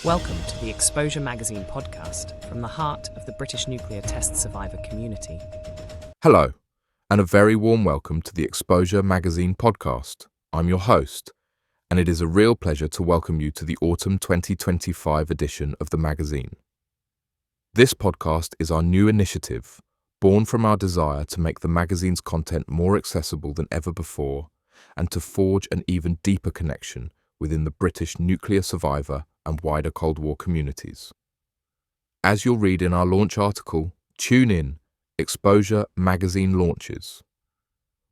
Welcome to the Exposure Magazine podcast from the heart of the British nuclear test survivor community. Hello, and a very warm welcome to the Exposure Magazine podcast. I'm your host, and it is a real pleasure to welcome you to the autumn 2025 edition of the magazine. This podcast is our new initiative, born from our desire to make the magazine's content more accessible than ever before and to forge an even deeper connection within the British nuclear survivor and wider Cold War communities. As you'll read in our launch article, tune in, Exposure Magazine launches.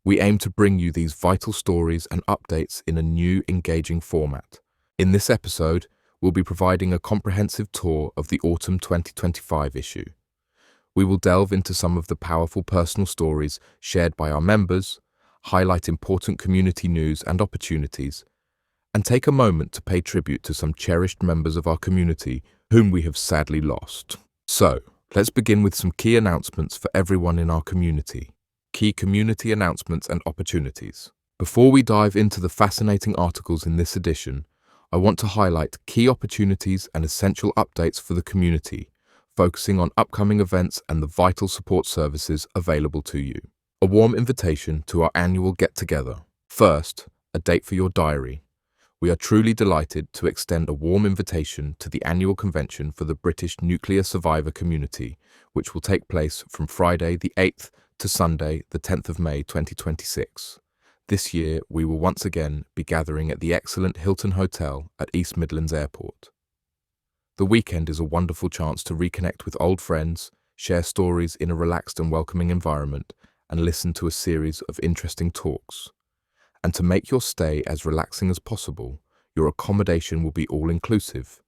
We aim to bring you these vital stories and updates in a new, engaging format. In this episode, we'll be providing a comprehensive tour of the autumn 2025 issue. We will delve into some of the powerful personal stories shared by our members, highlight important community news and opportunities, and take a moment to pay tribute to some cherished members of our community whom we have sadly lost. So, let's begin with some key announcements for everyone in our community. Key community announcements and opportunities. Before we dive into the fascinating articles in this edition, I want to highlight key opportunities and essential updates for the community, focusing on upcoming events and the vital support services available to you. A warm invitation to our annual get-together. First, a date for your diary. We are truly delighted to extend a warm invitation to the annual convention for the British nuclear survivor community, which will take place from Friday the 8th to Sunday the 10th of May 2026. This year, we will once again be gathering at the excellent Hilton Hotel at East Midlands Airport. The weekend is a wonderful chance to reconnect with old friends, share stories in a relaxed and welcoming environment, and listen to a series of interesting talks. And to make your stay as relaxing as possible, your accommodation will be all-inclusive,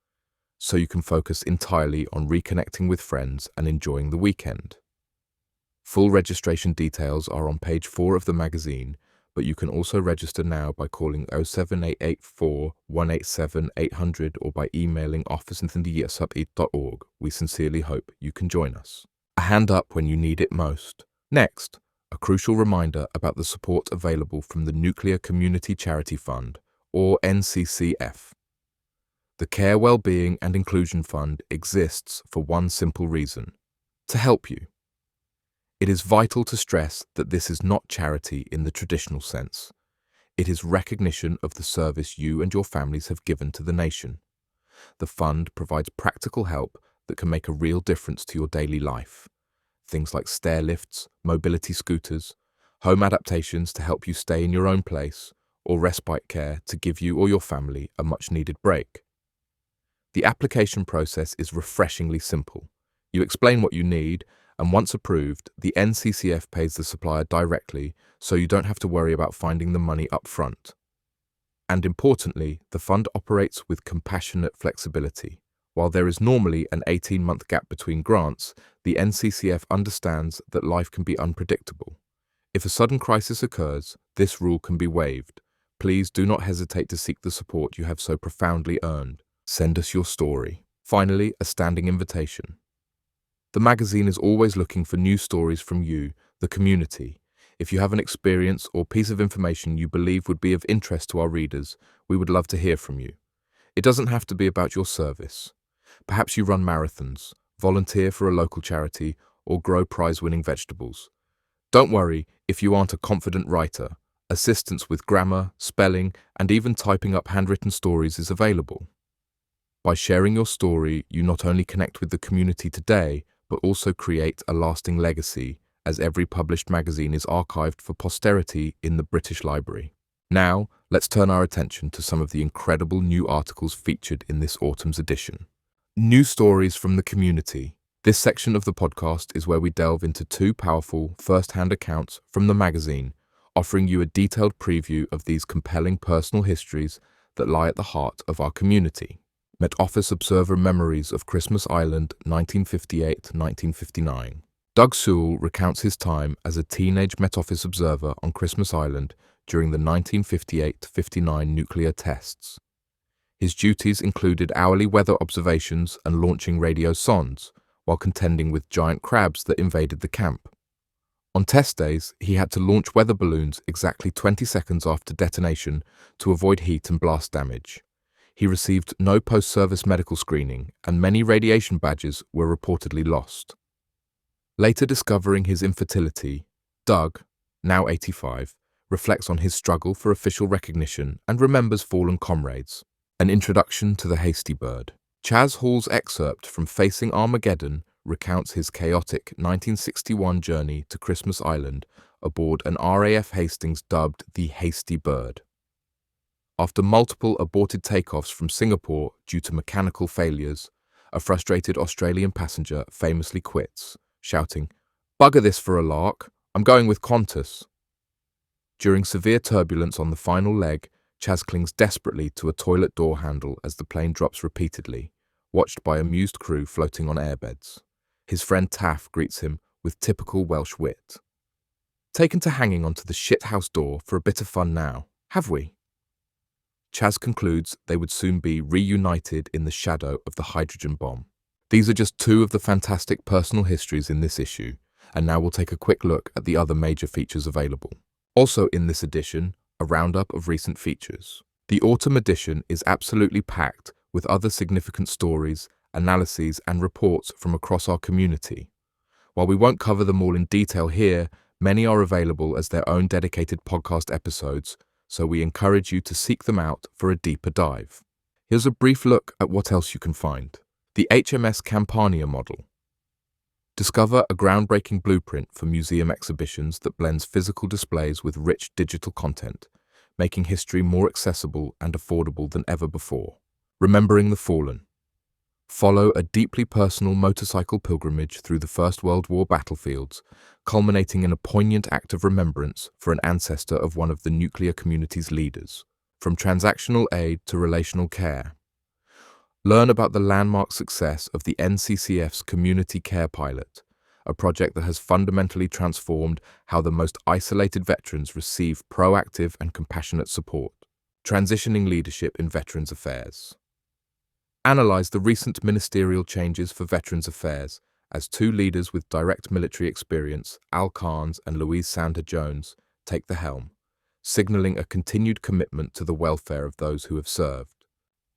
so you can focus entirely on reconnecting with friends and enjoying the weekend. Full registration details are on page 4 of the magazine, but you can also register now by calling 07884 187 800 or by emailing office@yesub.org. We sincerely hope you can join us. A hand up when you need it most. Next, a crucial reminder about the support available from the Nuclear Community Charity Fund, or NCCF. The Care, Wellbeing and Inclusion Fund exists for one simple reason: to help you. It is vital to stress that this is not charity in the traditional sense. It is recognition of the service you and your families have given to the nation. The fund provides practical help that can make a real difference to your daily life. Things like stair lifts, mobility scooters, home adaptations to help you stay in your own place, or respite care to give you or your family a much-needed break. The application process is refreshingly simple. You explain what you need, and once approved, the NCCF pays the supplier directly, so you don't have to worry about finding the money up front. And importantly, the fund operates with compassionate flexibility. While there is normally an 18-month gap between grants, the NCCF understands that life can be unpredictable. If a sudden crisis occurs, this rule can be waived. Please do not hesitate to seek the support you have so profoundly earned. Send us your story. Finally, a standing invitation. The magazine is always looking for new stories from you, the community. If you have an experience or piece of information you believe would be of interest to our readers, we would love to hear from you. It doesn't have to be about your service. Perhaps you run marathons, volunteer for a local charity, or grow prize-winning vegetables. Don't worry if you aren't a confident writer. Assistance with grammar, spelling, and even typing up handwritten stories is available. By sharing your story, you not only connect with the community today, but also create a lasting legacy, as every published magazine is archived for posterity in the British Library. Now, let's turn our attention to some of the incredible new articles featured in this autumn's edition. New stories from the community. This section of the podcast is where we delve into two powerful first-hand accounts from the magazine, offering you a detailed preview of these compelling personal histories that lie at the heart of our community. Met Office Observer Memories of Christmas Island, 1958-1959. Doug Sewell recounts his time as a teenage Met Office observer on Christmas Island during the 1958-59 nuclear tests. His duties included hourly weather observations and launching radio sondes, while contending with giant crabs that invaded the camp. On test days, he had to launch weather balloons exactly 20 seconds after detonation to avoid heat and blast damage. He received no post-service medical screening, and many radiation badges were reportedly lost. Later discovering his infertility, Doug, now 85, reflects on his struggle for official recognition and remembers fallen comrades. An introduction to the hasty bird. Chaz Hall's excerpt from Facing Armageddon recounts his chaotic 1961 journey to Christmas Island aboard an RAF Hastings dubbed the Hasty Bird. After multiple aborted takeoffs from Singapore due to mechanical failures, a frustrated Australian passenger famously quits, shouting, "Bugger this for a lark, I'm going with Qantas." During severe turbulence on the final leg, Chaz clings desperately to a toilet door handle as the plane drops repeatedly, watched by amused crew floating on airbeds. His friend Taff greets him with typical Welsh wit. Taken to hanging onto the shithouse door for a bit of fun now, have we? Chaz concludes they would soon be reunited in the shadow of the hydrogen bomb. These are just two of the fantastic personal histories in this issue, and now we'll take a quick look at the other major features available. Also in this edition, a roundup of recent features. The autumn edition is absolutely packed with other significant stories, analyses, and reports from across our community. While we won't cover them all in detail here, many are available as their own dedicated podcast episodes, so we encourage you to seek them out for a deeper dive. Here's a brief look at what else you can find. The HMS Campania model. Discover a groundbreaking blueprint for museum exhibitions that blends physical displays with rich digital content, making history more accessible and affordable than ever before. Remembering the Fallen. Follow a deeply personal motorcycle pilgrimage through the First World War battlefields, culminating in a poignant act of remembrance for an ancestor of one of the nuclear community's leaders. From transactional aid to relational care. Learn about the landmark success of the NCCF's Community Care Pilot, a project that has fundamentally transformed how the most isolated veterans receive proactive and compassionate support. Transitioning leadership in Veterans Affairs. Analyze the recent ministerial changes for Veterans Affairs as two leaders with direct military experience, Al Carnes and Louise Sander-Jones, take the helm, signaling a continued commitment to the welfare of those who have served.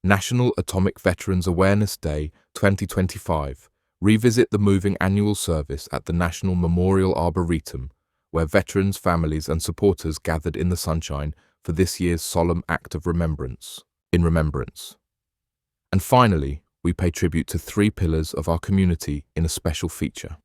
National Atomic Veterans Awareness Day 2025. Revisit the moving annual service at the National Memorial Arboretum, where veterans, families and supporters gathered in the sunshine for this year's solemn act of remembrance. In remembrance. And finally, we pay tribute to three pillars of our community in a special feature.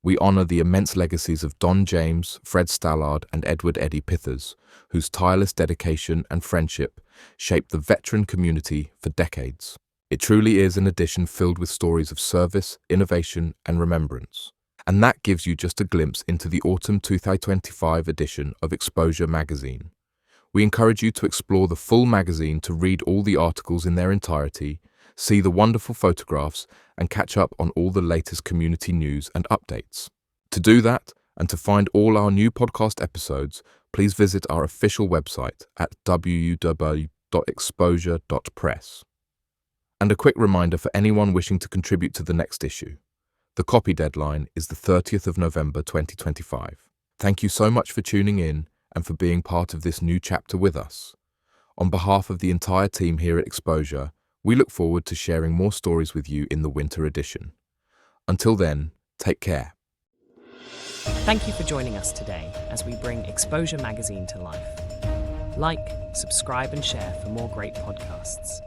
We honour the immense legacies of Don James, Fred Stallard and Edward Eddie Pithers, whose tireless dedication and friendship shaped the veteran community for decades. It truly is an edition filled with stories of service, innovation and remembrance. And that gives you just a glimpse into the autumn 2025 edition of Exposure magazine. We encourage you to explore the full magazine to read all the articles in their entirety, see the wonderful photographs, and catch up on all the latest community news and updates. To do that, and to find all our new podcast episodes, please visit our official website at www.exposure.press. And a quick reminder for anyone wishing to contribute to the next issue. The copy deadline is the 30th of November 2025. Thank you so much for tuning in and for being part of this new chapter with us. On behalf of the entire team here at Exposure, we look forward to sharing more stories with you in the winter edition. Until then, take care. Thank you for joining us today as we bring Exposure magazine to life. Like, subscribe and share for more great podcasts.